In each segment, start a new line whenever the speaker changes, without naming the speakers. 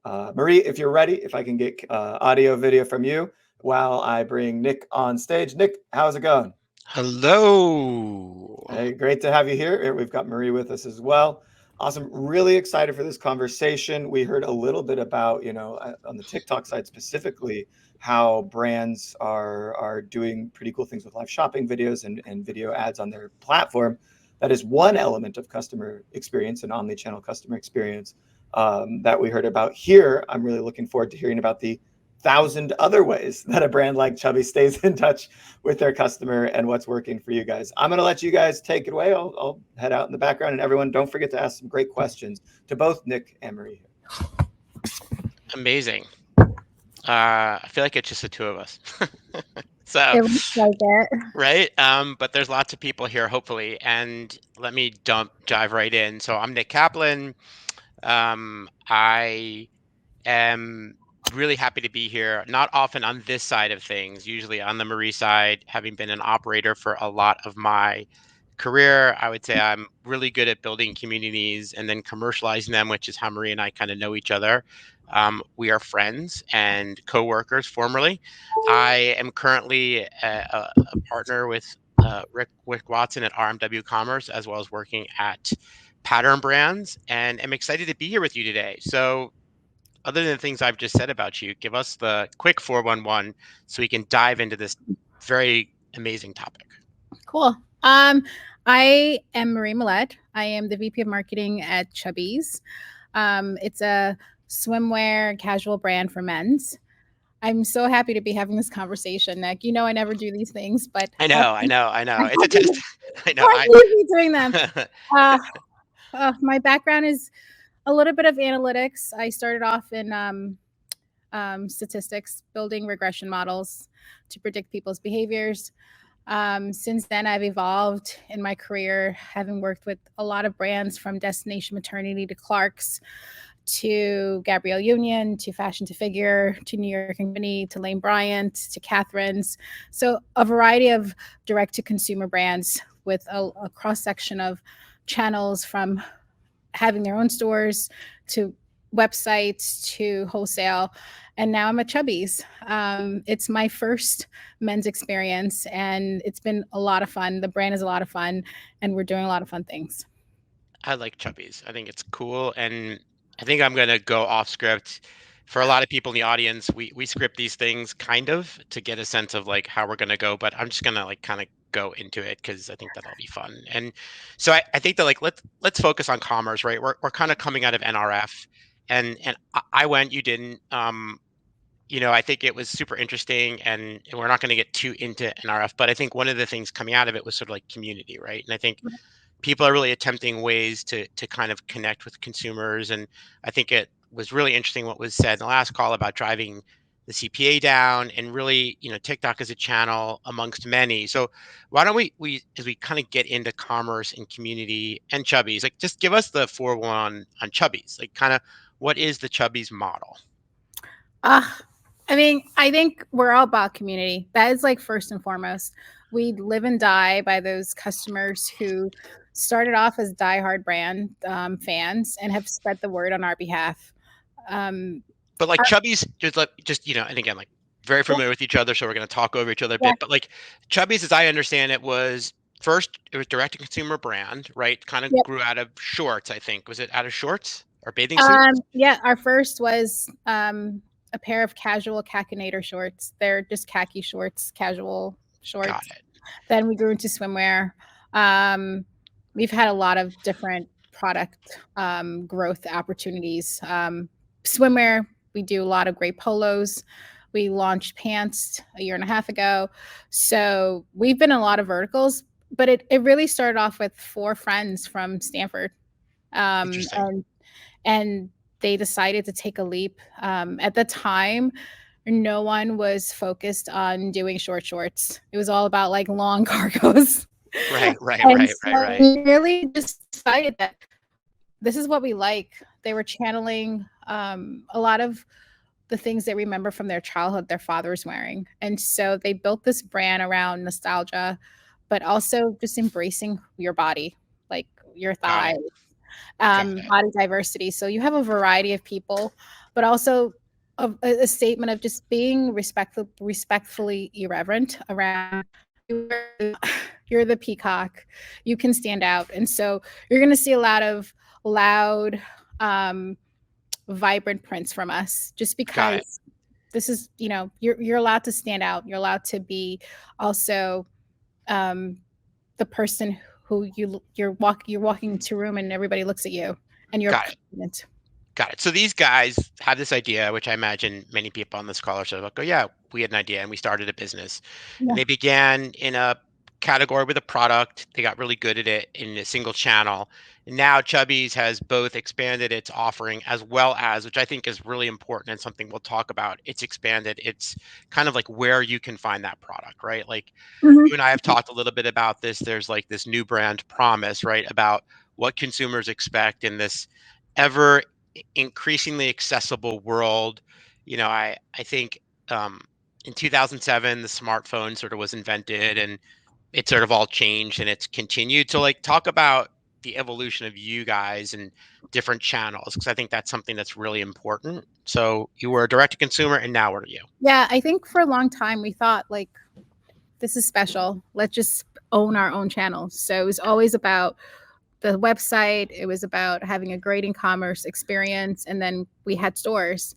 Marie, if you're ready, if I can get audio video from you while I bring Nick on stage. Nick, how's it going?
Hello.
Hey, great to have you here. We've got Marie with us as well. Awesome. Really excited for this conversation. We heard a little bit about, on the TikTok side specifically, how brands are doing pretty cool things with live shopping videos and video ads on their platform. That is one element of customer experience and omnichannel customer experience that we heard about here. I'm really looking forward to hearing about the 1,000 other ways that a brand like Chubby stays in touch with their customer and what's working for you guys. I'm going to let you guys take it away. I'll head out in the background, and everyone, don't forget to ask some great questions to both Nick and Marie.
Amazing. I feel like it's just the two of us. So
it looks like it.
Right. But there's lots of people here, hopefully. And let me dive right in. So I'm Nick Kaplan. I am really happy to be here. Not often on this side of things, usually on the Marie side, having been an operator for a lot of my career. I would say I'm really good at building communities and then commercializing them, which is how Marie and I kind of know each other. We are friends and co-workers formerly. I am currently a partner with Rick Watson at RMW Commerce, as well as working at Pattern Brands, and I'm excited to be here with you today. So other than the things I've just said about you, give us the quick 411 so we can dive into this very amazing topic.
Cool. I am Marie Malette. I am the VP of Marketing at Chubbies. It's a swimwear casual brand for men's. I'm so happy to be having this conversation, Nick. You know, I never do these things, but
I know. It's a test. I know.
I be doing them. My background is a little bit of analytics. I started off in statistics, building regression models to predict people's behaviors. Since then, I've evolved in my career, having worked with a lot of brands from Destination Maternity to Clark's to Gabrielle Union to Fashion to Figure to New York & Company to Lane Bryant to Catherine's. So a variety of direct-to-consumer brands with a cross-section of channels from having their own stores to websites to wholesale. And now I'm at Chubbies. It's my first men's experience, and it's been a lot of fun. The brand is a lot of fun, and we're doing a lot of fun things.
I like Chubbies. I think it's cool. And I think I'm going to go off script. For a lot of people in the audience, we script these things kind of to get a sense of like how we're going to go, but I'm just going to like kind of go into it because I think that'll be fun. And so I think that like let's focus on commerce, right? We're kind of coming out of NRF, and I went, you didn't. I think it was super interesting, and we're not going to get too into NRF, but I think one of the things coming out of it was sort of like community, right? And I think people are really attempting ways to kind of connect with consumers, and I think it was really interesting what was said in the last call about driving the CPA down, and really, TikTok is a channel amongst many. So why don't we as we kind of get into commerce and community and Chubbies, like just give us the 4-1 on Chubbies, like kind of what is the Chubbies model?
I think we're all about community. That is like first and foremost. We live and die by those customers who started off as diehard brand fans and have spread the word on our behalf.
But like Chubbies, and again, like very familiar with each other, so we're going to talk over each other a bit. But like Chubbies, as I understand it, was direct to consumer brand, right? Kind of grew out of shorts, I think. Was it out of shorts or bathing suits?
Our first was a pair of casual Kakinator shorts. They're just khaki shorts, casual shorts.
Got it.
Then we grew into swimwear. We've had a lot of different product growth opportunities. Swimwear, we do a lot of great polos. We launched pants a year and a half ago. So we've been in a lot of verticals, but it really started off with 4 friends from Stanford. And they decided to take a leap. At the time, no one was focused on doing shorts. It was all about like long cargos.
Right.
We really just decided that this is what we like. They were channeling a lot of the things they remember from their childhood their father was wearing. And so they built this brand around nostalgia, but also just embracing your body, like your thighs. Body diversity. So you have a variety of people but also a statement of just being respectfully irreverent around you're the peacock, you can stand out. And so you're going to see a lot of loud, vibrant prints from us, just
Got it.
because this is, you're allowed to stand out. You're allowed to be also the person who you're walking into a room and everybody looks at you and you're
Got it.
confident.
Got it. So these guys have this idea, which I imagine many people on this call are sort of like, oh yeah, we had an idea and we started a business.
Yeah.
And they began in a category with a product. They got really good at it in a single channel. And now Chubbies has both expanded its offering as well as, which I think is really important and something we'll talk about, it's expanded. It's kind of like where you can find that product, right? Like
Mhm.
you and I have talked a little bit about this. There's like this new brand promise, right? About what consumers expect in this ever increasingly accessible world. I think in 2007 the smartphone sort of was invented, and it sort of all changed and it's continued. To like talk about the evolution of you guys and different channels, because I think that's something that's really important. So you were a direct to consumer, and now what are you?
Yeah, I think for a long time we thought like, this is special. Let's just own our own channels. So it was always about the website. It was about having a great e-commerce experience. And then we had stores.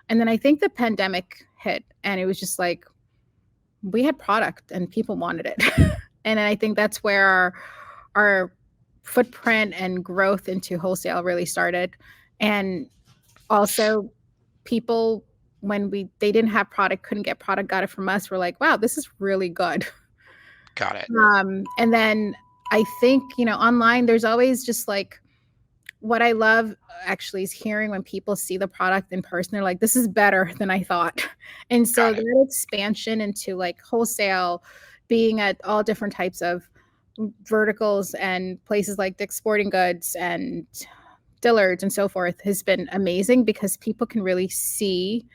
And then I think the pandemic hit and it was just like, we had product and people wanted it. And I think that's where our footprint and growth into wholesale really started. And also people, when they didn't have product, couldn't get product, got it from us, we're like, wow, this is really good.
Got it.
And then I think, online, there's always just like, what I love actually is hearing when people see the product in person, they're like, this is better than I thought. And so
Got it.
that expansion into like wholesale, being at all different types of verticals and places like Dick's Sporting Goods and Dillard's and so forth has been amazing because people can really see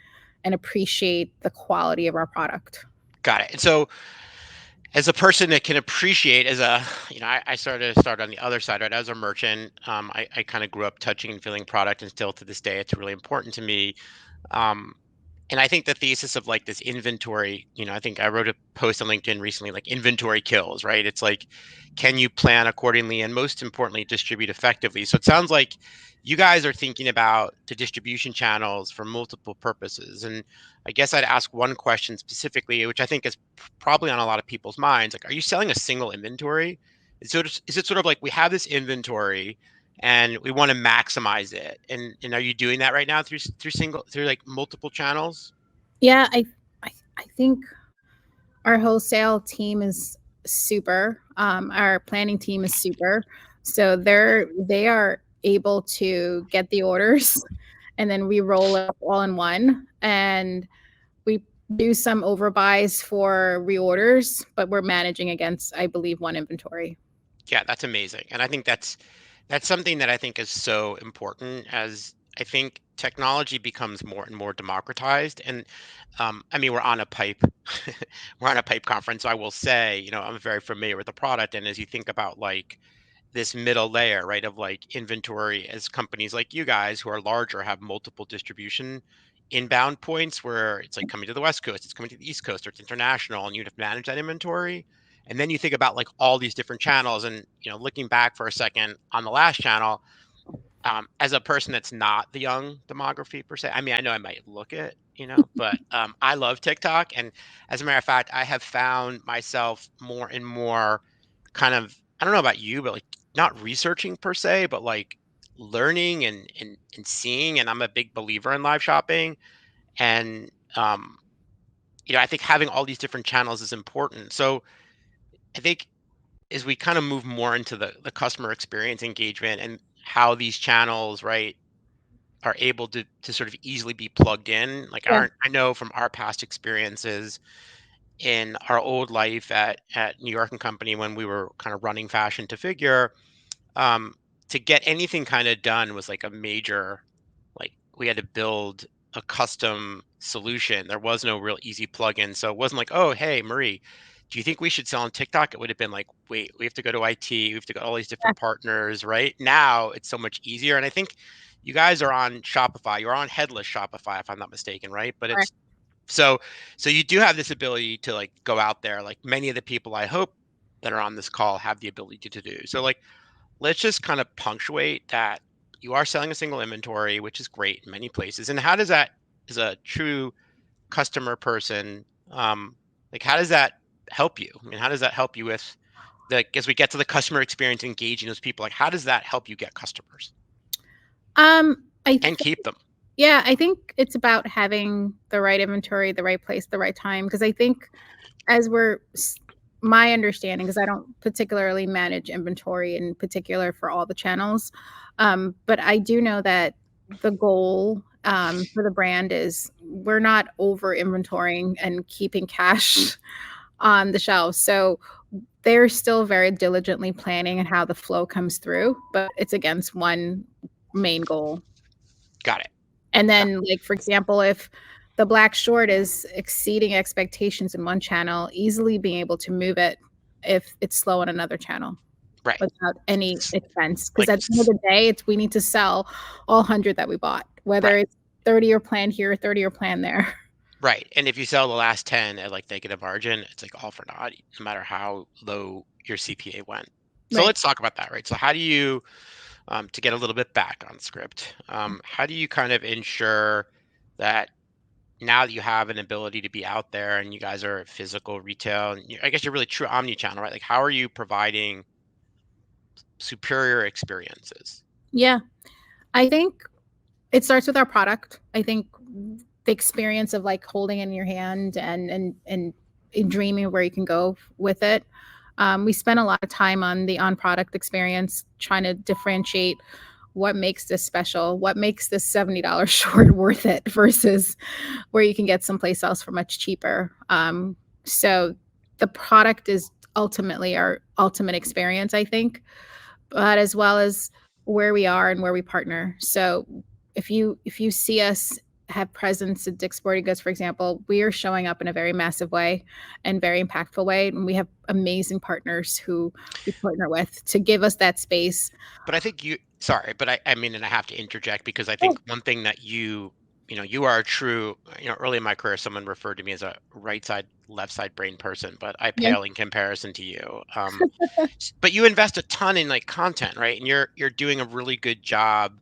and appreciate the quality of our product.
Got it. And so as a person that can appreciate, as a, I started on the other side, right? As a merchant, I kind of grew up touching and feeling product, and still to this day it's really important to me. um, and I think the thesis of like this inventory, I think I wrote a post on LinkedIn recently, like inventory kills, right? It's like, can you plan accordingly and most importantly, distribute effectively? So it sounds like you guys are thinking about the distribution channels for multiple purposes. And I guess I'd ask one question specifically, which I think is probably on a lot of people's minds. Like, are you selling a single inventory? Is it sort of like we have this inventory and we want to maximize it? And are you doing that right now through like multiple channels?
Yeah, I think our wholesale team is super. Our planning team is super. So they are able to get the orders and then we roll it up all in one. And we do some overbuys for reorders, but we're managing against, I believe, one inventory.
Yeah, that's amazing. And I think that's something that I think is so important, as I think technology becomes more and more democratized. And I mean, we're on a pipe, we're on a pipe conference. So I will say, I'm very familiar with the product. And as you think about like this middle layer, right, of like inventory, as companies like you guys who are larger have multiple distribution inbound points where it's like coming to the West Coast, it's coming to the East Coast, or it's international, and you have to manage that inventory. And then you think about like all these different channels, and looking back for a second on the last channel, as a person that's not the young demography per se, I mean, I know I might look it, but I love TikTok. And as a matter of fact, I have found myself more and more kind of, I don't know about you, but like not researching per se, but like learning and seeing. And I'm a big believer in live shopping. And I think having all these different channels is important. So I think as we kind of move more into the customer experience engagement and how these channels, right, are able to sort of easily be plugged in. Like
Yeah.
I know from our past experiences in our old life at New York and Company, when we were kind of running fashion to figure, um, to get anything kind of done was like a major, like we had to build a custom solution. There was no real easy plugin. So it wasn't like, oh, hey, Marie, do you think we should sell on TikTok? It would have been like, wait, we have to go to IT, we have to go to all these different partners, right? Now it's so much easier. And I think you guys are on Shopify. You're on headless Shopify, if I'm not mistaken, right? But
Correct.
it's so you do have this ability to like go out there, like many of the people I hope that are on this call have the ability to do. So like, let's just kind of punctuate that you are selling a single inventory, which is great in many places. And how does that, as a true customer person, like how does that help you? I mean, how does that help you with as we get to the customer experience, engaging those people, like how does that help you get customers
I
and keep them?
Yeah, I think it's about having the right inventory, the right place, the right time. Because I think my understanding, because I don't particularly manage inventory in particular for all the channels, but I do know that the goal for the brand is we're not over inventorying and keeping cash on the shelves. So they're still very diligently planning and how the flow comes through, but it's against one main goal.
Got it.
And then, like, for example, if the black short is exceeding expectations in one channel, easily being able to move it if it's slow on another channel,
right,
without any expense. Because
like,
at the end of the day, we need to sell all 100 that we bought, whether
right.
it's 30-year plan here, 30-year plan there.
Right. And if you sell the last 10 at like negative margin, it's like all for naught, no matter how low your CPA went. So
Right.
let's talk about that, right? So how do you, to get a little bit back on script, how do you kind of ensure that now that you have an ability to be out there and you guys are physical retail, and I guess you're really true omni-channel, right? Like how are you providing superior experiences?
Yeah. I think it starts with our product. I think the experience of like holding it in your hand and dreaming where you can go with it. We spend a lot of time on the on product experience, trying to differentiate what makes this special, what makes this $70 short worth it versus where you can get someplace else for much cheaper. So the product is ultimately our ultimate experience, I think, but as well as where we are and where we partner. So if you see us have presence at Dick's Sporting Goods, for example, we are showing up in a very massive way and very impactful way. And we have amazing partners who we partner with to give us that space.
But I think sorry, but I mean, and I have to interject because I think one thing that you are a true, early in my career, someone referred to me as a right side, left side brain person, but I
Yeah.
pale in comparison to you. But you invest a ton in like content, right? And you're doing a really good job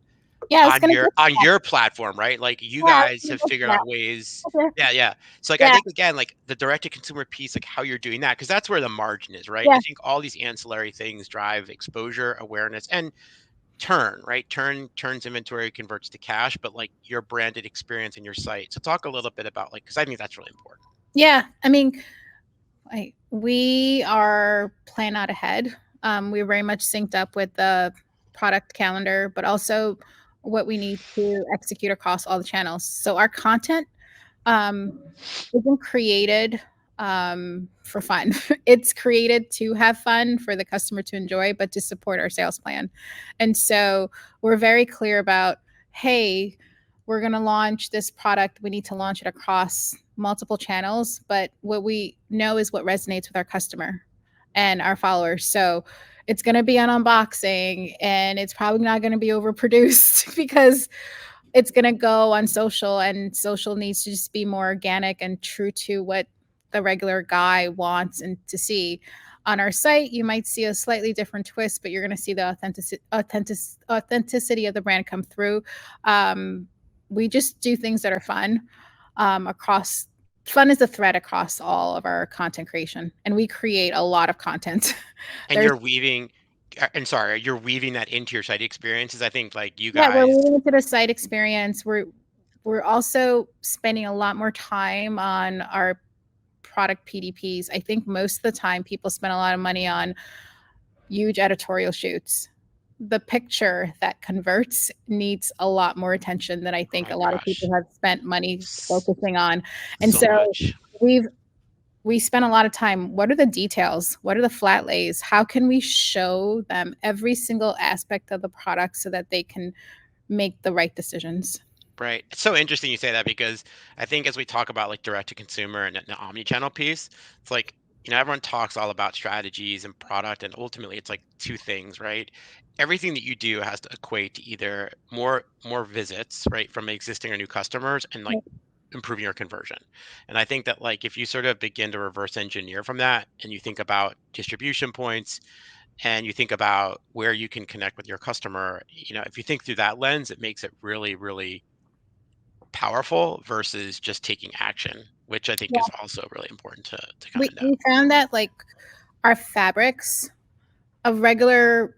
Yeah, I was
on
gonna get to
your platform, right? Like you
that. Yeah, I was
guys
gonna
have
get to
figured
that.
out ways.
Okay.
Yeah, yeah. So like I
Yeah,
think again, like the direct to consumer piece, like how you're doing that, because that's where the margin is, right?
yeah,
I think all these ancillary things drive exposure, awareness, and right? Turns inventory, converts to cash, but like your branded experience and your site. So talk a little bit about like, because I think that's really important.
yeah. I mean, we are plan out ahead. We're very much synced up with the product calendar, but also what we need to execute across all the channels. So our content um, isn't created for fun. It's created to have fun for the customer to enjoy, but to support our sales plan. And so we're very clear about, hey, we're going to launch this product. We need to launch it across multiple channels, but what we know is what resonates with our customer and our followers. So it's going to be an unboxing and it's probably not going to be overproduced because it's going to go on social, and social needs to just be more organic and true to what the regular guy wants and to see. On our site, you might see a slightly different twist, but you're going to see the authenticity of the brand come through. We just do things that are fun across. Fun is a thread across all of our content creation, and we create a lot of content.
And you're weaving, and sorry, you're weaving that into your site experiences. I think like you
Yeah, we're
guys,
moving into the site experience. We're also spending a lot more time on our product PDPs. I think most of the time people spend a lot of money on huge editorial shoots. The picture that converts needs a lot more attention than I
oh
think
my
a lot of
gosh,
people have spent money
s-
focusing on. And
so
so
much.
we spend a lot of time. What are the details? What are the flat lays? How can we show them every single aspect of the product so that they can make the right decisions?
Right. It's so interesting you say that because I think as we talk about like direct to consumer and the omni-channel piece, it's like everyone talks all about strategies and product, and ultimately it's like two things, right? Everything that you do has to equate to either more visits, right, from existing or new customers, and like improving your conversion. And I think that like if you sort of begin to reverse engineer from that, and you think about distribution points, and you think about where you can connect with your customer, if you think through that lens, it makes it really, really powerful versus just taking action, which I think is also really important to kind of know.
We found that like our fabrics, a regular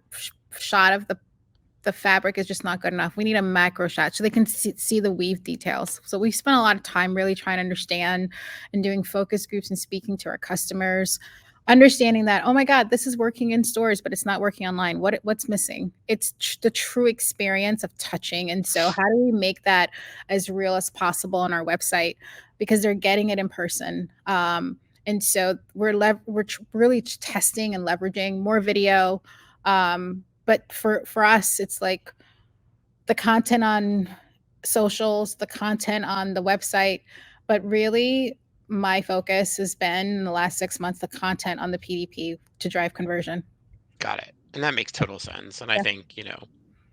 shot of the fabric is just not good enough. We need a macro shot so they can see the weave details. So we spent a lot of time really trying to understand and doing focus groups and speaking to our customers, understanding that, oh my God, this is working in stores, but it's not working online. What's missing? It's the true experience of touching. And so how do we make that as real as possible on our website? Because they're getting it in person. And so we're really testing and leveraging more video. But for us, it's like the content on socials, the content on the website, but really my focus has been in the last 6 months, the content on the PDP to drive conversion.
Got it. And that makes total sense. And I
Yeah.
think,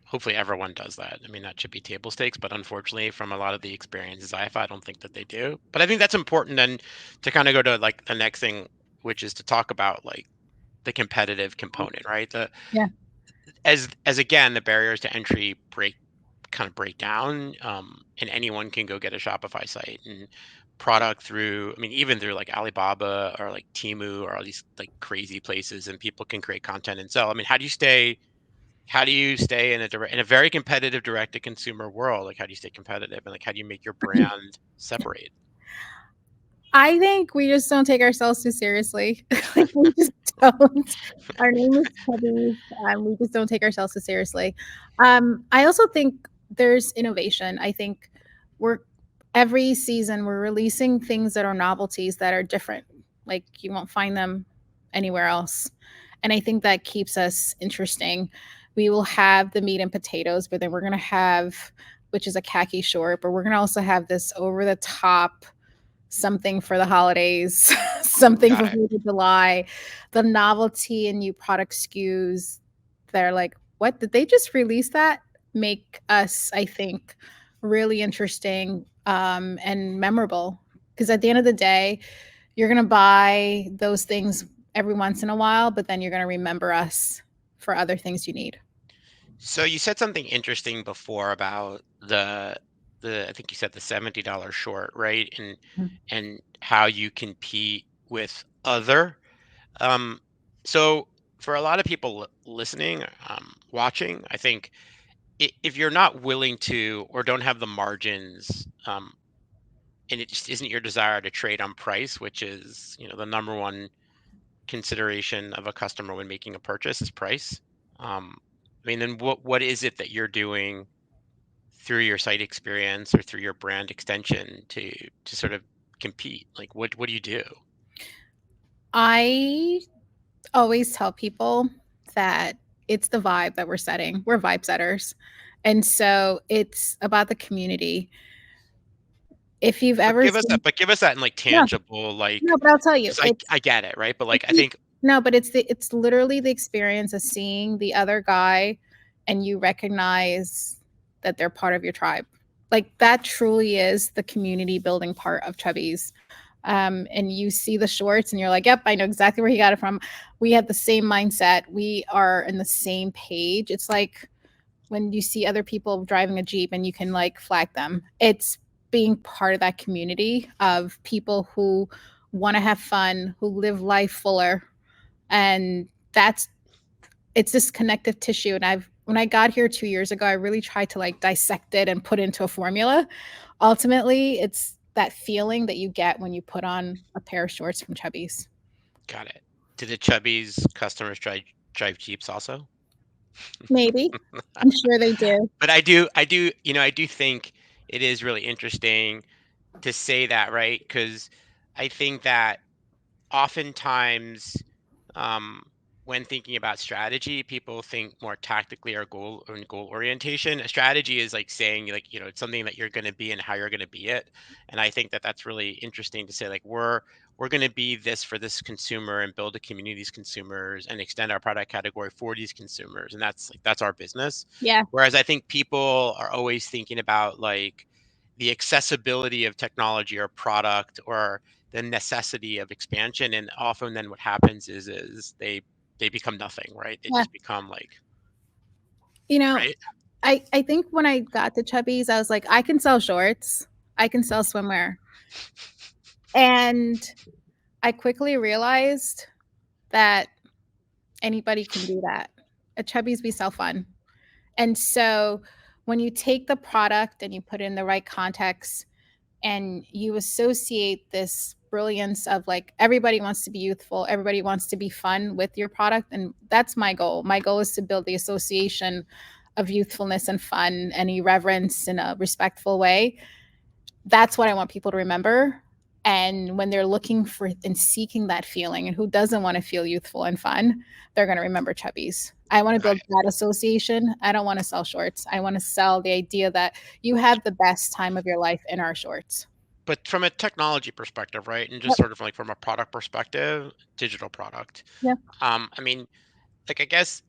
hopefully everyone does that. I mean, that should be table stakes, but unfortunately, from a lot of the experiences I've had, I don't think that they do. But I think that's important then to kind of go to like the next thing, which is to talk about like the competitive component, right?
Yeah.
As again, the barriers to entry break down, and anyone can go get a Shopify site and product through, I mean, even through like Alibaba or like Temu or all these like crazy places, and people can create content and sell. I mean, how do you stay in a very competitive direct to consumer world? Like, how do you stay competitive, and like how do you make your brand separate?
I think we just don't take ourselves too seriously. Like we just don't. Our name is Chubbies, and we just don't take ourselves too seriously. I also think there's innovation. I think we're every season we're releasing things that are novelties that are different. Like you won't find them anywhere else. And I think that keeps us interesting. We will have the meat and potatoes, but then we're gonna have, which is a khaki short, but we're gonna also have this over the top something for the holidays, something for
Got it.
4th of July, the novelty and new product SKUs. They're like, what did they just release that? Make us, I think, really interesting and memorable. Because at the end of the day, you're going to buy those things every once in a while, but then you're going to remember us for other things you need.
So you said something interesting before about the I think you said the $70 short, right? And how you compete with other. Um, so for a lot of people listening, watching, I think if you're not willing to or don't have the margins, and it just isn't your desire to trade on price, which is the number one consideration of a customer when making a purchase is price. I mean, then what is it that you're doing through your site experience or through your brand extension to sort of compete? Like what do you do?
I always tell people that it's the vibe that we're setting. We're vibe setters. And so it's about the community. If you've
But
ever
give us
seen,
that, in like
no,
tangible,
no,
like,
but I'll tell you,
because I get it, right? But like I
you,
think
no, but it's literally the experience of seeing the other guy and you recognize that they're part of your tribe. Like that truly is the community building part of Chubbies. And you see the shorts and you're like, yep, I know exactly where he got it from. We have the same mindset. We are in the same page. It's like when you see other people driving a Jeep and you can like flag them. It's being part of that community of people who want to have fun, who live life fuller. And it's this connective tissue. And when I got here 2 years ago, I really tried to like dissect it and put it into a formula. Ultimately, it's that feeling that you get when you put on a pair of shorts from Chubbies.
got it. Do the Chubbies customers drive Jeeps also?
Maybe. I'm sure they do.
But I do think it is really interesting to say that, right? Because I think that oftentimes, um, when thinking about strategy, people think more tactically or goal orientation. A strategy is like saying like, it's something that you're going to be and how you're going to be it. And I think that that's really interesting to say like we're going to be this for this consumer and build a community of these consumers and extend our product category for these consumers. And that's our business.
Yeah.
Whereas I think people are always thinking about like the accessibility of technology or product or the necessity of expansion. And often then what happens is they become nothing, right? They
Yeah.
just become like,
You know,
right?
I think when I got to Chubbies, I was like, I can sell shorts, I can sell swimwear. And I quickly realized that anybody can do that. At Chubbies, we sell fun. And so when you take the product and you put it in the right context and you associate this brilliance of like everybody wants to be youthful, everybody wants to be fun with your product. And that's my goal. My goal is to build the association of youthfulness and fun and irreverence in a respectful way. That's what I want people to remember. And when they're looking for and seeking that feeling, and who doesn't want to feel youthful and fun, they're going to remember Chubbies. I want to build
Right.
that association. I don't want to sell shorts. I want to sell the idea that you have the best time of your life in our shorts.
But from a technology perspective, right? And just
Yep.
sort of like from a product perspective, digital product.
Yep.
I mean, like I guess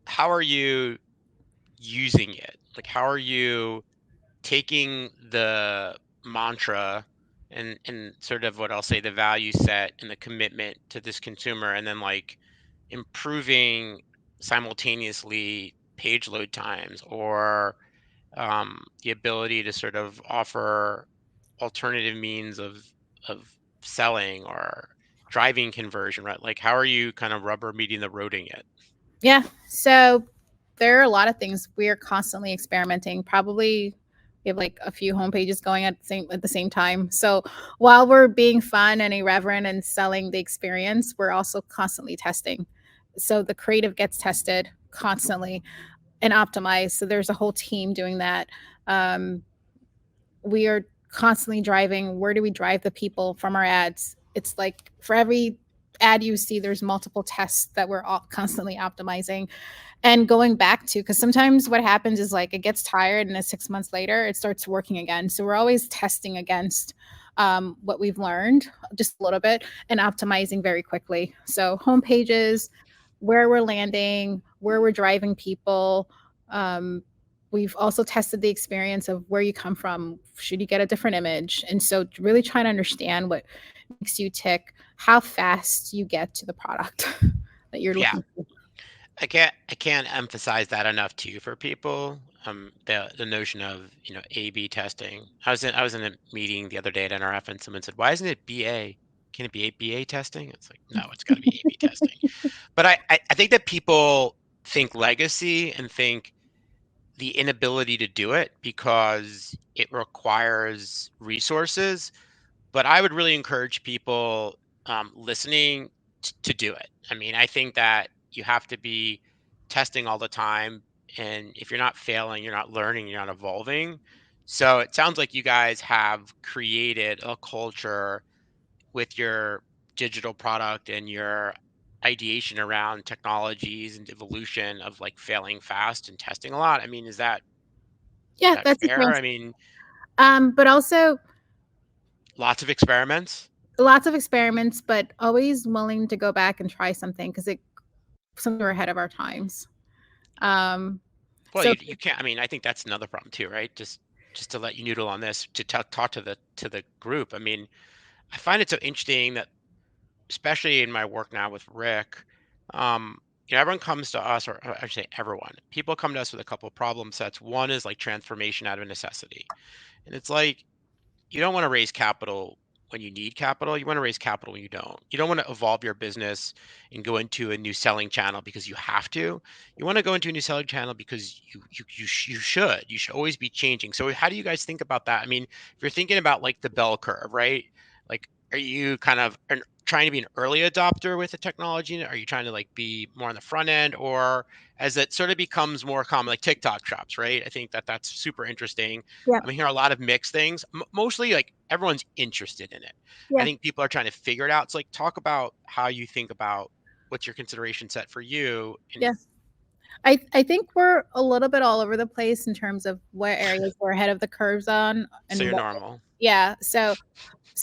how are you using it? Like how are you taking the mantra and sort of what I'll say the value set and the commitment to this consumer and then like improving simultaneously page load times or the ability to sort of offer alternative means of selling or driving conversion, right? Like how are you kind of rubber meeting the roading it?
Yeah. So there are a lot of things we are constantly experimenting. Probably we have like a few homepages going at the same time. So while we're being fun and irreverent and selling the experience, we're also constantly testing. So the creative gets tested constantly and optimized. So there's a whole team doing that. Um, we are constantly driving. Where do we drive the people from our ads? It's like for every ad you see, there's multiple tests that we're all constantly optimizing and going back to, because sometimes what happens is like it gets tired and then 6 months later it starts working again. So we're always testing against what we've learned just a little bit and optimizing very quickly. So home pages, where we're landing, where we're driving people. We've also tested the experience of where you come from. Should you get a different image? And so really trying to understand what makes you tick, how fast you get to the product that you're
Yeah.
looking for.
I can't emphasize that enough too for people. The notion of A/B testing. I was in a meeting the other day at NRF and someone said, "Why isn't it BA? Can it be BA testing?" It's like, no, it's got to be A/B testing. But I think that people think legacy and think the inability to do it because it requires resources. But I would really encourage people listening to do it. I mean, I think that you have to be testing all the time. And if you're not failing, you're not learning, you're not evolving. So it sounds like you guys have created a culture with your digital product and your ideation around technologies and evolution of like failing fast and testing a lot. I mean, is that
Yeah, that's a
fair? I
chance.
mean,
But also
lots of experiments.
lots of experiments, but always willing to go back and try something because it something we're ahead of our times. Um,
Well,
so
you can't. I mean, I think that's another problem too, right? Just to let you noodle on this, to talk to the group. I mean, I find it so interesting that, especially in my work now with Rick, everyone comes to us, or I should say everyone. People come to us with a couple of problem sets. One is like transformation out of necessity, and it's like you don't want to raise capital when you need capital. You want to raise capital when you don't. You don't want to evolve your business and go into a new selling channel because you have to. You want to go into a new selling channel because you should. You should always be changing. So how do you guys think about that? I mean, if you're thinking about like the bell curve, right? Like, are you kind of trying to be an early adopter with the technology? Are you trying to like be more on the front end, or as it sort of becomes more common, like TikTok shops, right? I think that that's super interesting.
yeah,
I'm hearing a lot of mixed things. Mostly, like everyone's interested in it. I
yeah.
think people are trying to figure it out. It's like talk about how you think about what's your consideration set for you?
Yeah.
And
I think we're a little bit all over the place in terms of what areas we're ahead of the curves on
so
and
you're
what.
normal.
Yeah. So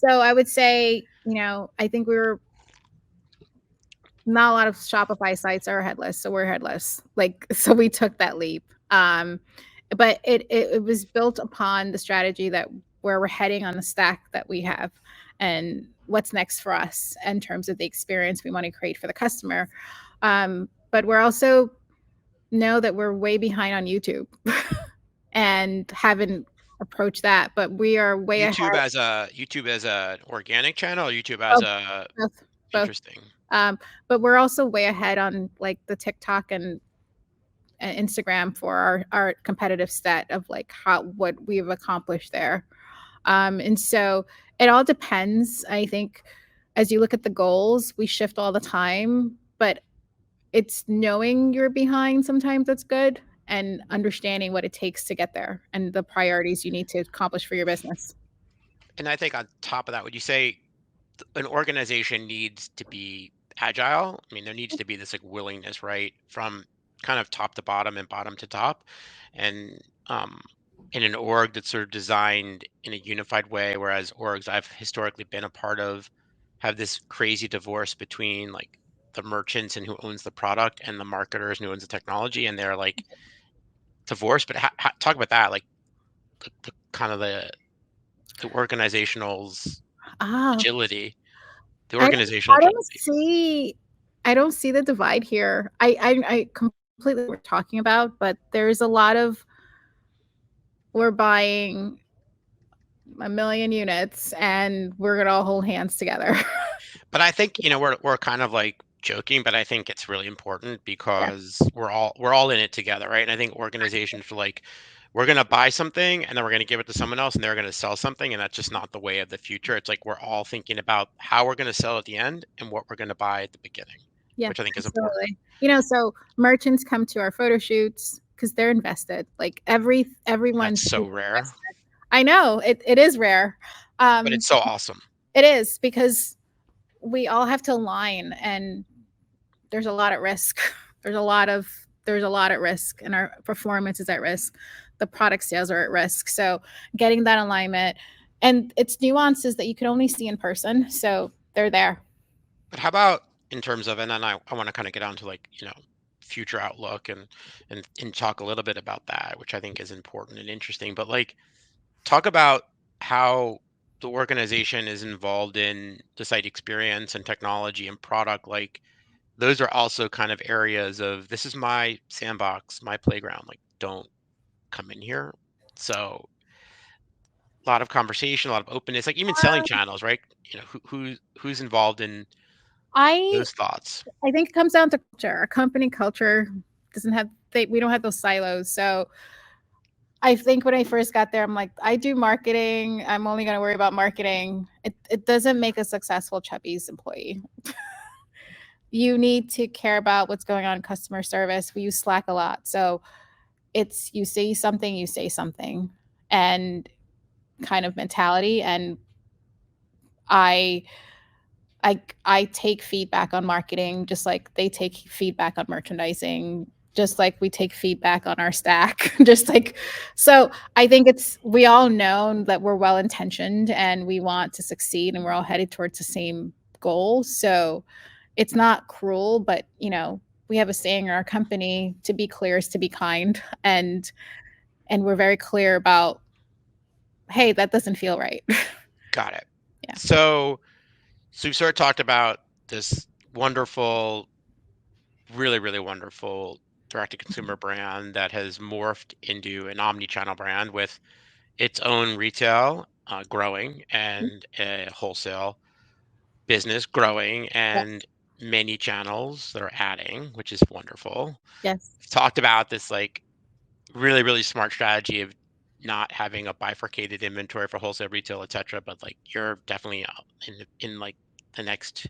I would say, I think we were not a lot of Shopify sites are headless, so we're headless. Like, so we took that leap. But it was built upon the strategy that where we're heading on the stack that we have and what's next for us in terms of the experience we want to create for the customer. But we're also know that we're way behind on YouTube and haven't approached that, but we are way ahead.
YouTube as a organic channel, or YouTube as
Both,
a
both.
interesting.
But we're also way ahead on like the TikTok and Instagram for our competitive set of like what we've accomplished there. And so it all depends. I think as you look at the goals, we shift all the time, but it's knowing you're behind sometimes that's good and understanding what it takes to get there and the priorities you need to accomplish for your business.
And I think on top of that, would you say an organization needs to be agile? I mean, there needs to be this like willingness, right, from kind of top to bottom and bottom to top, and in an org that's sort of designed in a unified way. Whereas orgs I've historically been a part of have this crazy divorce between like the merchants and who owns the product and the marketers and who owns the technology, and they're like divorced. But talk about that, like the kind of the organizational's
Ah,
agility, the
I
organizational
I don't
agility.
see I don't see the divide here. I completely what we're talking about, but there's a lot of we're buying a million units and we're gonna all hold hands together.
But I think, we're kind of like joking, but I think it's really important
Yeah.
because we're all in it together, right? And I think organizations are like, we're gonna buy something and then we're gonna give it to someone else and they're gonna sell something, and that's just not the way of the future. It's like we're all thinking about how we're gonna sell at the end and what we're gonna buy at the beginning,
Yeah,
which I think is important.
absolutely. So merchants come to our photo shoots because they're invested. Like everyone's
That's so rare,
invested. I know it is rare.
but
Um,
it's so awesome.
it is because we all have to align and there's a lot at risk. There's a lot at risk and our performance is at risk. The product sales are at risk. So getting that alignment and it's nuances that you can only see in person. So they're there.
But how about in terms of, and then I want to kind of get on to like, future outlook and talk a little bit about that, which I think is important and interesting. But like talk about how the organization is involved in the site experience and technology and product. Like those are also kind of areas of, this is my sandbox, my playground. Like don't come in here. So a lot of conversation, a lot of openness, like even selling channels, right? Who's involved in
I
those thoughts.
I think it comes down to culture. Our company culture doesn't have we don't have those silos. So I think when I first got there, I'm like, I do marketing. I'm only going to worry about marketing. It doesn't make a successful Chubbies employee. You need to care about what's going on in customer service. We use Slack a lot. So it's you say something, and kind of mentality. And I I take feedback on marketing just like they take feedback on merchandising, just like we take feedback on our stack. Just like so I think we all know that we're well intentioned and we want to succeed and we're all headed towards the same goal. So it's not cruel, but we have a saying in our company, to be clear is to be kind. And we're very clear about, hey, that doesn't feel right.
Got it.
Yeah.
So we sort of talked about this wonderful, really, really wonderful direct to consumer brand that has morphed into an omni-channel brand with its own retail growing and a wholesale business growing
Yes.
and many channels that are adding, which is wonderful.
Yes.
We've talked about this like really, really smart strategy of not having a bifurcated inventory for wholesale, retail, etc. But like you're definitely in like the next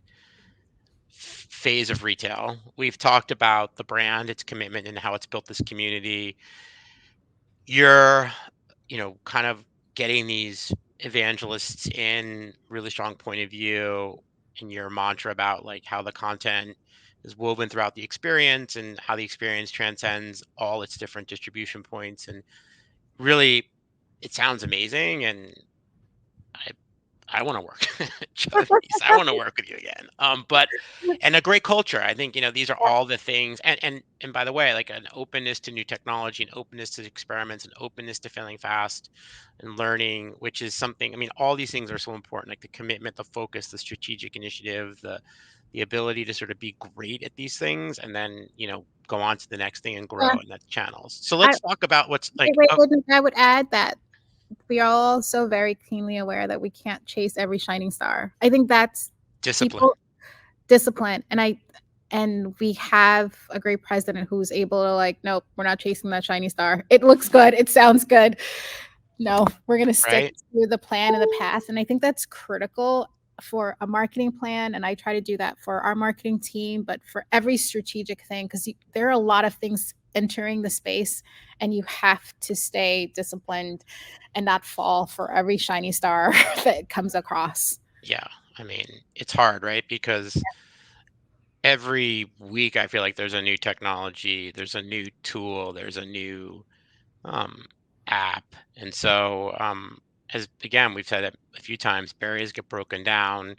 phase of retail. We've talked about the brand, its commitment, and how it's built this community. You're, kind of getting these evangelists in really strong point of view in your mantra about like how the content is woven throughout the experience, and how the experience transcends all its different distribution points. And really, it sounds amazing, and I want to work at Chubbies. I want to work with you again. But and a great culture. I think, these are all the things. And by the way, like an openness to new technology, an openness to experiments, an openness to failing fast and learning, which is something. I mean, all these things are so important. Like the commitment, the focus, the strategic initiative, the ability to sort of be great at these things, and then go on to the next thing and
Yeah.
grow in that channels. So
I,
let's talk about what's like.
wait,
Oh,
I would add that we are also very keenly aware that we can't chase every shining star. I think that's
discipline.
Discipline. And we have a great president who's able to like, nope, we're not chasing that shiny star. It looks good. It sounds good. No, we're going to stick
Right?
to the plan and the path. And I think that's critical for a marketing plan. And I try to do that for our marketing team, but for every strategic thing, because there are a lot of things entering the space, and you have to stay disciplined and not fall for every shiny star that comes across.
Yeah. I mean, it's hard, right? Because every week I feel like there's a new technology, there's a new tool, there's a new app. And so, as again, we've said it a few times, barriers get broken down,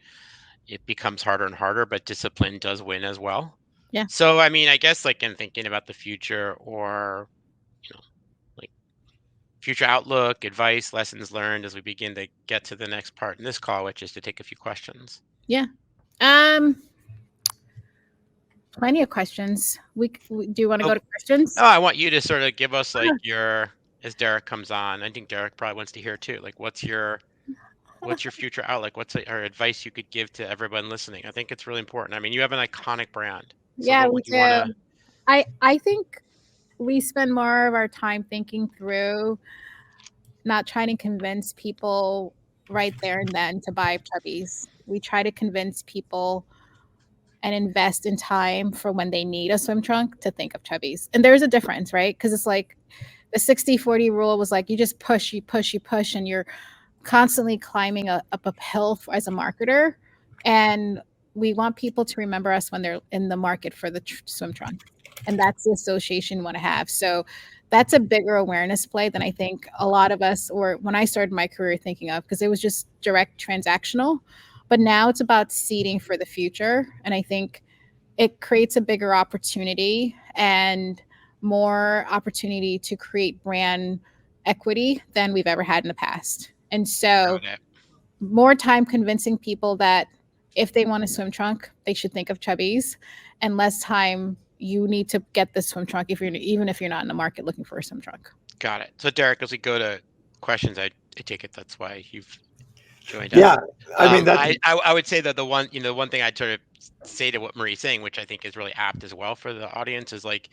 it becomes harder and harder, but discipline does win as well.
Yeah.
So, I mean, I guess like in thinking about the future, or, like future outlook, advice, lessons learned, as we begin to get to the next part in this call, which is to take a few questions.
Yeah. Plenty of questions. Do you want to go to questions?
Oh, I want you to sort of give us like as Derek comes on. I think Derek probably wants to hear too. Like, what's your future outlook? What's our advice you could give to everyone listening? I think it's really important. I mean, you have an iconic brand. So
Yeah,
what
we
would you
do.
want to?
I think we spend more of our time thinking through, not trying to convince people right there and then to buy Chubbies. We try to convince people and invest in time for when they need a swim trunk to think of Chubbies. And there's a difference, right? Because it's like the 60-40 rule was like, you just push, and you're constantly climbing up a hill as a marketer. And we want people to remember us when they're in the market for the swim trunk. And that's the association we want to have. So that's a bigger awareness play than I think a lot of us, or when I started my career, thinking of, because it was just direct transactional. But now it's about seeding for the future. And I think it creates a bigger opportunity and more opportunity to create brand equity than we've ever had in the past. And so more time convincing people that if they want a swim trunk, they should think of Chubbies, and less time you need to get the swim trunk even if you're not in the market looking for a swim trunk.
Got it. So Derek, as we go to questions, I take it that's why you've joined us.
Yeah, I mean
I would say that the one thing I'd sort of say to what Marie's saying, which I think is really apt as well for the audience, is like,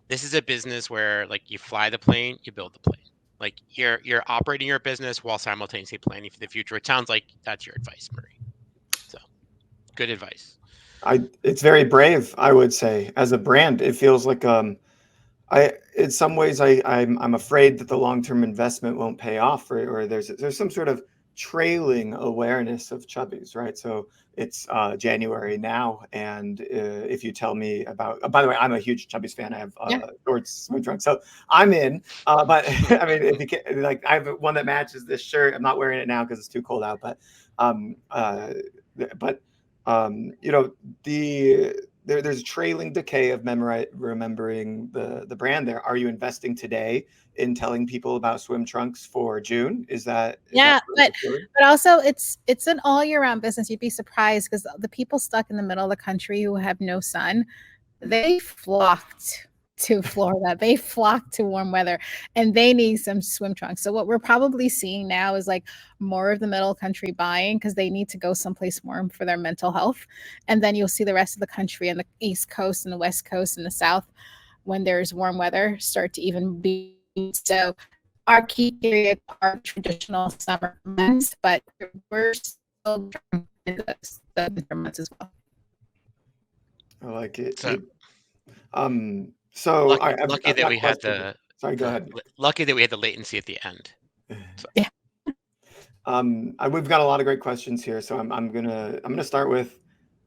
this is a business where like you fly the plane, you build the plane. Like you're operating your business while simultaneously planning for the future. It sounds like that's your advice, Marie. So good advice.
It's very brave, I would say. As a brand, it feels like in some ways I'm afraid that the long-term investment won't pay off, or there's some sort of trailing awareness of Chubbies, right? So it's January now, and if you tell me about, by the way, I'm a huge Chubbies fan. I have shorts, swim trunks, so I'm in. But I mean, if you can, like, I have one that matches this shirt. I'm not wearing it now because it's too cold out, but there's a trailing decay of remembering the brand there. Are you investing today in telling people about swim trunks for June? But
also it's an all year round business. You'd be surprised, because the people stuck in the middle of the country who have no sun, they flocked to Florida. They flock to warm weather, and they need some swim trunks. So what we're probably seeing now is like more of the middle country buying, because they need to go someplace warm for their mental health. And then you'll see the rest of the country and the East Coast and the West Coast and the South, when there's warm weather, start to even be. So our key periods are traditional summer months, but we're still in the winter months as well.
I like it.
So lucky that we had the.
Sorry, go ahead.
Lucky that we had the latency at the end. So.
Yeah.
We've got a lot of great questions here, so I'm gonna start with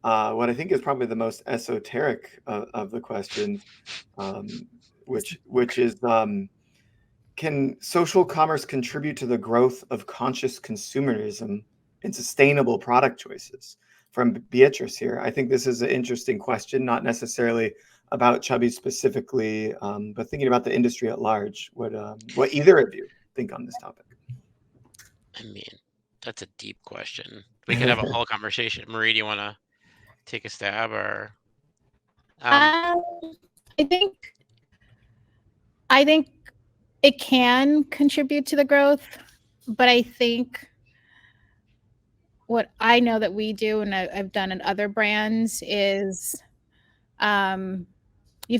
what I think is probably the most esoteric of the questions, which is, can social commerce contribute to the growth of conscious consumerism and sustainable product choices? From Beatrice here. I think this is an interesting question, not necessarily about Chubbies specifically, but thinking about the industry at large. What either of you think on this topic?
I mean, that's a deep question. We could have a whole conversation. Marie, do you want to take a stab, or?
I think it can contribute to the growth, but I think what I know that we do and I've done in other brands is you have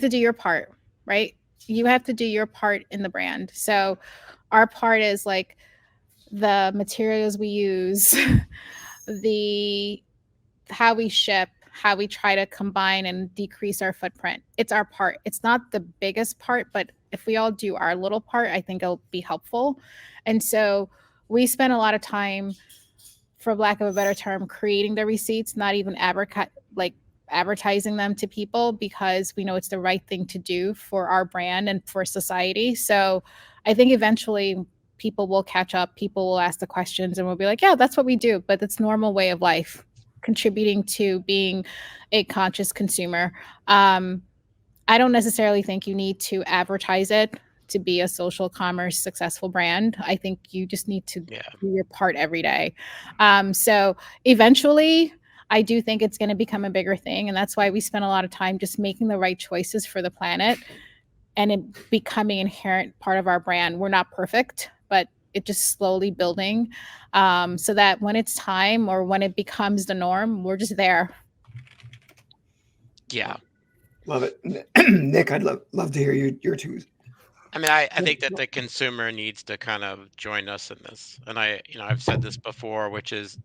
to do your part, right? You have to do your part in the brand. So our part is like the materials we use, the how we ship, how we try to combine and decrease our footprint. It's our part. It's not the biggest part, but if we all do our little part, I think it'll be helpful. And so we spend a lot of time, for lack of a better term, creating the receipts, not even advertising them to people, because we know it's the right thing to do for our brand and for society. So I think eventually people will catch up, people will ask the questions, and we'll be like, yeah, that's what we do. But it's normal way of life, contributing to being a conscious consumer. I don't necessarily think you need to advertise it to be a social commerce successful brand. I think you just need to do your part every day. So eventually, I do think it's going to become a bigger thing. And that's why we spend a lot of time just making the right choices for the planet and it becoming an inherent part of our brand. We're not perfect, but it just slowly building, so that when it's time or when it becomes the norm, we're just there.
Yeah.
Love it. Nick, I'd love to hear your two.
I mean, I think that the consumer needs to kind of join us in this. And I've said this before, which is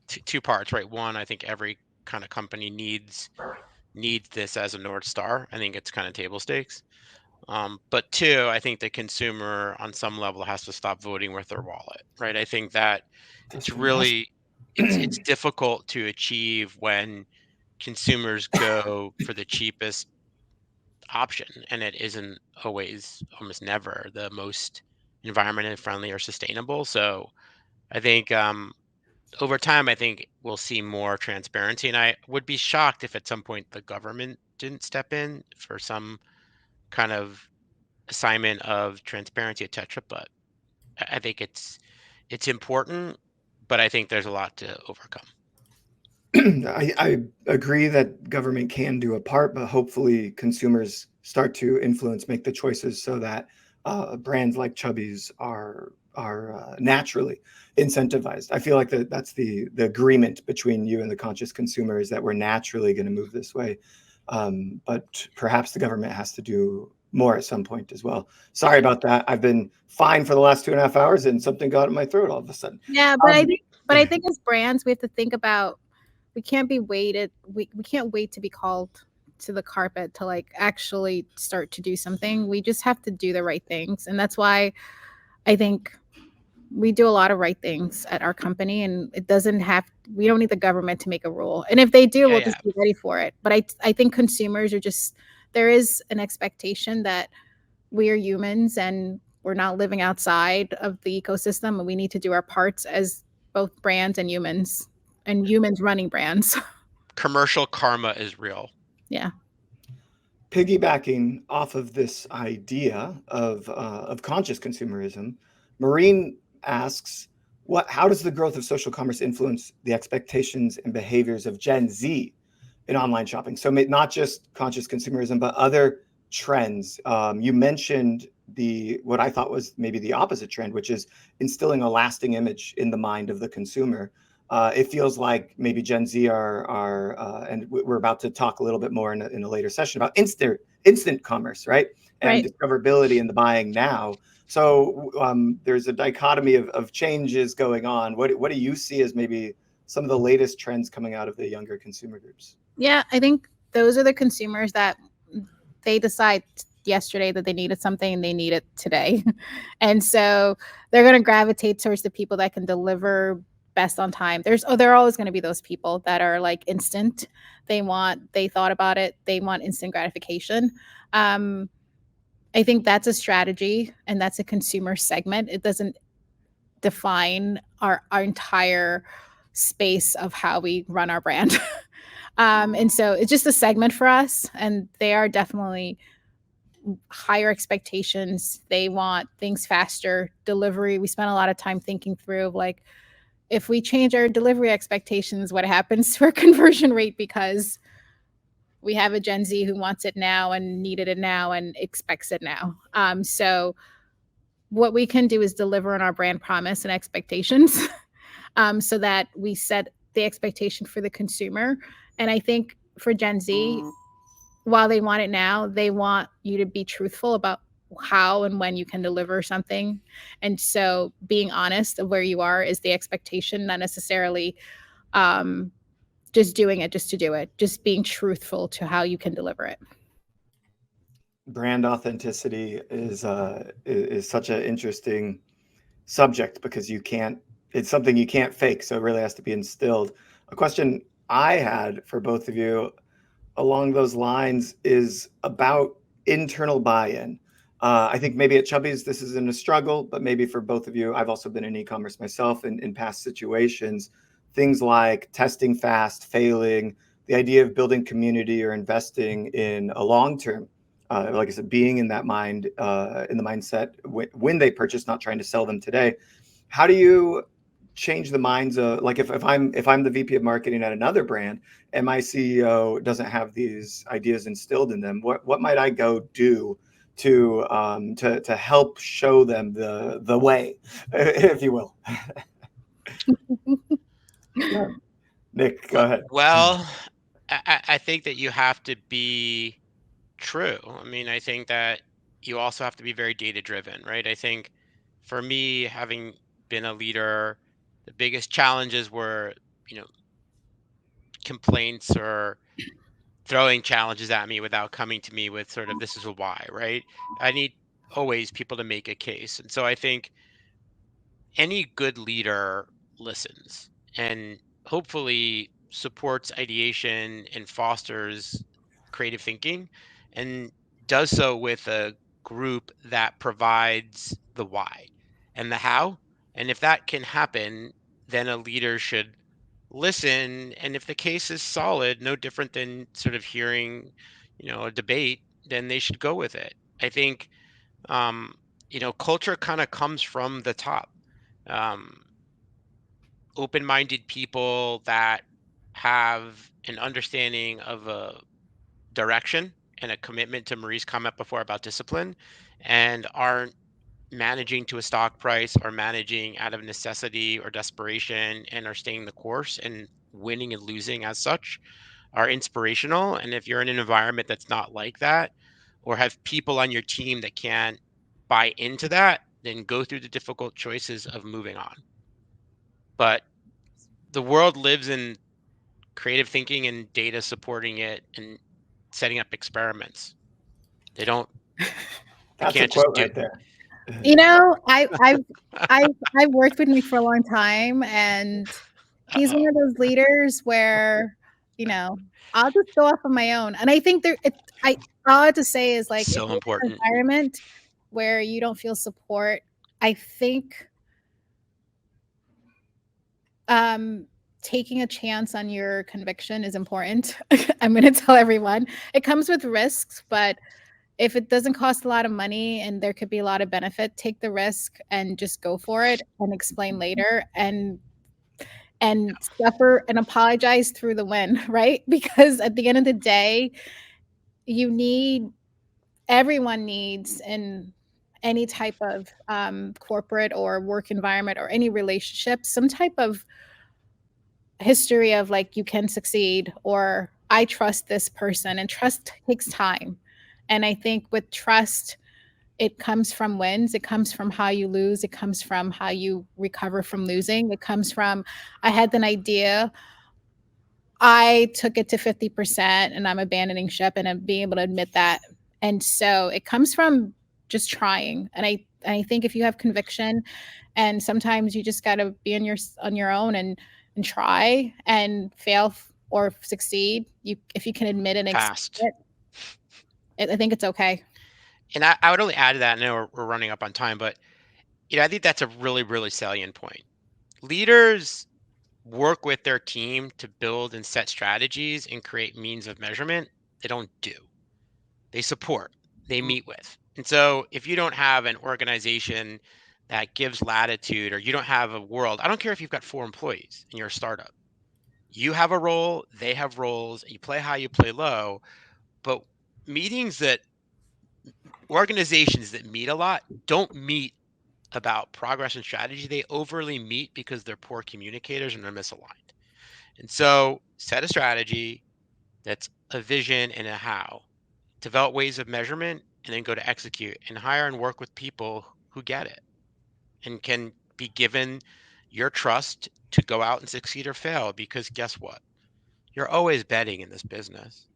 two parts, right? One, I think every kind of company needs this as a North Star. I think it's kind of table stakes. But two, I think the consumer on some level has to stop voting with their wallet, right? I think that
That's
it's really it's difficult to achieve when consumers go for the cheapest option, and it isn't always, almost never, the most environmentally friendly or sustainable. So I think over time, I think we'll see more transparency, and I would be shocked if at some point the government didn't step in for some kind of assignment of transparency, etc. But I think it's important, but I think there's a lot to overcome.
I agree that government can do a part, but hopefully consumers start to influence, make the choices so that brands like Chubbies are naturally incentivized. I feel like that's the agreement between you and the conscious consumer, is that we're naturally going to move this way. But perhaps the government has to do more at some point as well. Sorry about that. I've been fine for the last 2.5 hours and something got in my throat all of a sudden.
Yeah, but I think as brands, we have to think about, we can't be waited. We can't wait to be called to the carpet to like actually start to do something. We just have to do the right things. And that's why I think we do a lot of right things at our company, and we don't need the government to make a rule. And if they do, we'll just be ready for it. But I think consumers are there is an expectation that we are humans and we're not living outside of the ecosystem, and we need to do our parts as both brands and humans running brands.
Commercial karma is real.
Yeah.
Piggybacking off of this idea of conscious consumerism, Maureen asks, how does the growth of social commerce influence the expectations and behaviors of Gen Z in online shopping? So not just conscious consumerism, but other trends. You mentioned what I thought was maybe the opposite trend, which is instilling a lasting image in the mind of the consumer. It feels like maybe Gen Z and we're about to talk a little bit more in a later session about instant commerce, right? And discoverability in the buying now. So there's a dichotomy of changes going on. What do you see as maybe some of the latest trends coming out of the younger consumer groups?
Yeah, I think those are the consumers that they decide yesterday that they needed something and they need it today. And so they're going to gravitate towards the people that can deliver best on time. There are always going to be those people that are like instant. They thought about it. They want instant gratification. I think that's a strategy and that's a consumer segment. It doesn't define our entire space of how we run our brand. And so it's just a segment for us, and they are definitely higher expectations. They want things faster, delivery. We spent a lot of time thinking through like, if we change our delivery expectations, what happens to our conversion rate, because we have a Gen Z who wants it now and needed it now and expects it now. So what we can do is deliver on our brand promise and expectations, so that we set the expectation for the consumer. And I think for Gen Z, while they want it now, they want you to be truthful about how and when you can deliver something. And so being honest of where you are is the expectation, not necessarily just doing it just to do it, just being truthful to how you can deliver it.
Brand authenticity is such an interesting subject because it's something you can't fake. So it really has to be instilled. A question I had for both of you along those lines is about internal buy-in. I think maybe at Chubbies, this isn't a struggle, but maybe for both of you, I've also been in e-commerce myself in past situations, things like testing fast, failing, the idea of building community or investing in a long-term, like I said, being in that in the mindset when they purchase, not trying to sell them today. How do you change the minds of, like, if I'm the VP of marketing at another brand and my CEO doesn't have these ideas instilled in them, what might I go do to help show them the way, if you will? Nick, go ahead.
Well, I think that you have to be true. I mean, I think that you also have to be very data driven, right? I think for me, having been a leader, the biggest challenges were, complaints or throwing challenges at me without coming to me with sort of this is a why, right? I need always people to make a case. And so I think any good leader listens and hopefully supports ideation and fosters creative thinking and does so with a group that provides the why and the how. And if that can happen, then a leader should listen. And if the case is solid, no different than sort of hearing, a debate, then they should go with it. I think, um, culture kind of comes from the top. um, Open-minded people that have an understanding of a direction and a commitment to Marie's comment before about discipline, and aren't managing to a stock price or managing out of necessity or desperation, and are staying the course and winning and losing as such, are inspirational. And if you're in an environment that's not like that, or have people on your team that can't buy into that, then go through the difficult choices of moving on. But the world lives in creative thinking and data supporting it and setting up experiments. They don't, they
That's a
can't just
quote
do.
right there.
I've worked with me for a long time, and he's one of those leaders where, I'll just go off on my own. And I think all I have to say is, like, if
So
you're in an
important.
environment where you don't feel support, I think taking a chance on your conviction is important. I'm going to tell everyone it comes with risks, but if it doesn't cost a lot of money and there could be a lot of benefit, take the risk and just go for it and explain later and suffer and apologize through the win, right? Because at the end of the day, everyone needs in any type of corporate or work environment or any relationship, some type of history of, like, you can succeed, or I trust this person. And trust takes time. And I think with trust, it comes from wins. It comes from how you lose. It comes from how you recover from losing. It comes from, I had an idea, I took it to 50% and I'm abandoning ship, and I'm being able to admit that. And so it comes from just trying. And I think if you have conviction, and sometimes you just got to be on your own and try and fail or succeed. If you can admit and accept
Fast.
it, I think it's okay.
And I would only add to that. I know we're running up on time, but I think that's a really, really salient point. Leaders work with their team to build and set strategies and create means of measurement. They don't do. They support. They meet with. And so if you don't have an organization that gives latitude, or you don't have a world, I don't care if you've got 4 employees and you're a startup. You have a role, they have roles, you play high, you play low. But organizations that meet a lot don't meet about progress and strategy. They overly meet because they're poor communicators and they're misaligned. And so set a strategy that's a vision and a how, develop ways of measurement, and then go to execute, and hire and work with people who get it and can be given your trust to go out and succeed or fail. Because guess what? You're always betting in this business.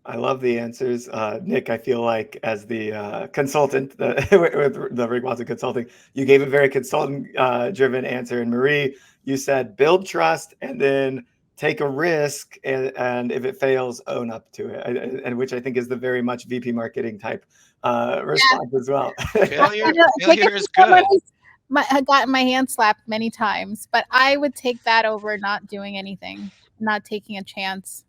I love the answers. Nick, I feel like as the consultant with the Rick Watson Consulting, you gave a very consultant-driven answer. And Marie, you said build trust and then take a risk, and if it fails, own up to it, and which I think is the very much VP marketing type response as well.
Failure is good.
I've gotten my hand slapped many times, but I would take that over not doing anything, not taking a chance.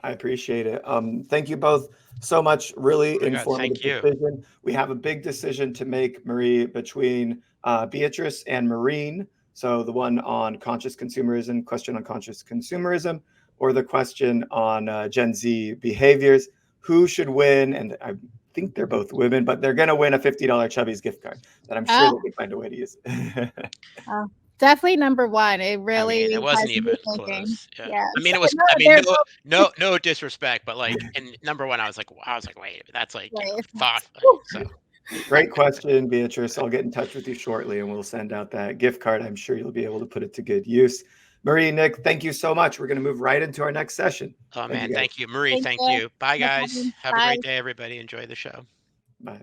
I appreciate it. Thank you both so much. Really informative decision. We have a big decision to make, Marie, between Beatrice and Maureen. So the one on conscious consumerism, question on conscious consumerism, or the question on Gen Z behaviors. Who should win? And I think they're both women, but they're going to win a $50 Chubbies gift card that I'm sure they can find a way to use.
Definitely number one. It really
it wasn't even close. Yeah. I mean, it was. No disrespect, but like, and number one, I was like, wait, that's like thought. So.
Great question, Beatrice. I'll get in touch with you shortly, and we'll send out that gift card. I'm sure you'll be able to put it to good use. Marie, Nick, thank you so much. We're going to move right into our next session.
Oh man, thank you, Marie. Thank you. Bye, guys. Have a great day, everybody. Enjoy the show.
Bye.